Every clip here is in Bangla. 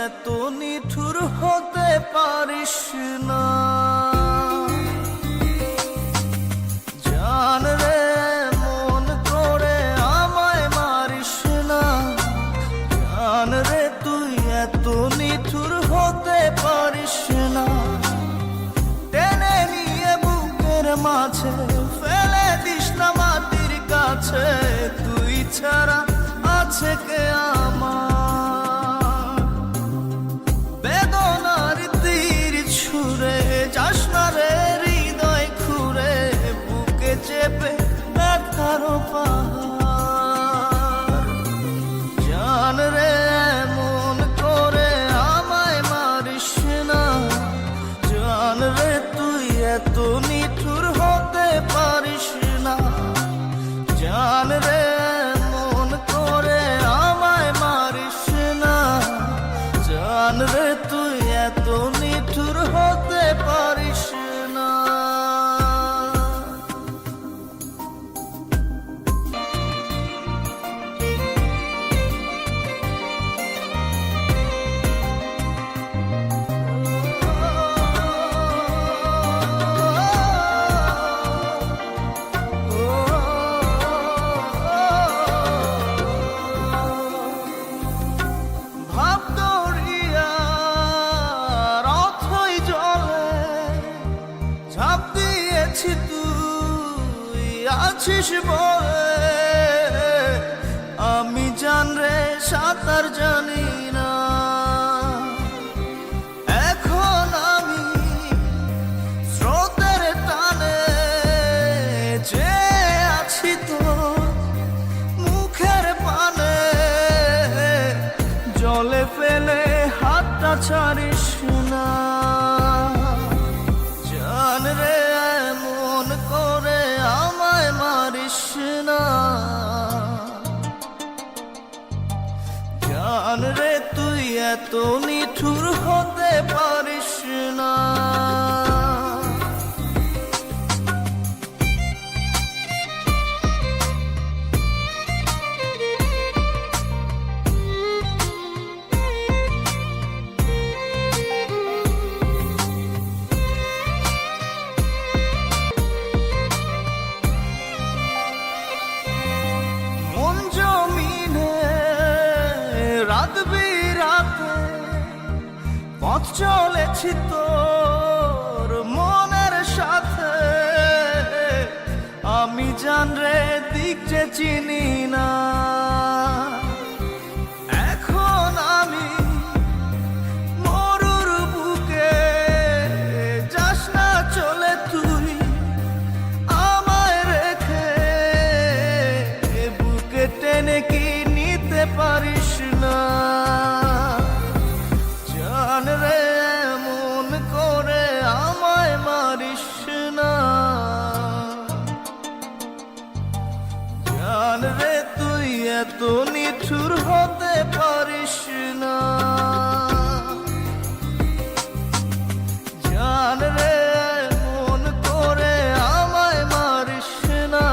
এত নিঠুর হতে পারিস না। জান রে মন করে আমায় মারিস না। জান রে তুই এত নিঠুর হতে পারিস না। টেনে নিয়ে বুকের মাঝে ফেলে দিস না মাটির কাছে। তুই ছাড়া আছে কে আমার? বেদনার তীর ছুঁড়ে যাস না রে হৃদয় খুঁড়ে। বুকে চেপে ব্যথার পাহাড়। জান রে মন করে আমায় মারিস না। জান রে তুই এত নিঠুর হতে পারিস না। জান রে মন করে আমায় মারিস না। জান রে তুই এত নিঠুর হতে পারিস না। তুই আছিস বলে আমি জান রে সাঁতার জানি না। এখন আমি স্রোতের টানে যে আছি তো মুখের পানে। জলে ফেলে হাতটা ছাড়িস না। জান রে মন করে আমায় মারিস না। জান রে তুই এত নিঠুর হতে পারিস না। রাত বিরাতে পথ চলেছি তোর মনের সাথে। আমি জান রে দিক যে চিনি না। এখন আমি মরুর বুকে যাস না চলে তুই আমায় রেখে। বুকে টেনে কি নিতে পারিস না। জান রে মন করে আমায় মারিস না। জান রে তুই এত নিঠুর হতে পারিস না। জান রে মন করে আমায় মারিস না।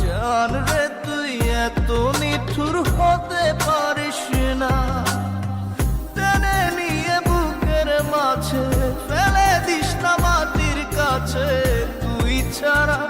জান রে তুই এত নিঠুর হতে পারিস না। টেনে নিয়ে বুকের মাঝে ফেলে দিস না মাটির কাছে। তুই ছাড়া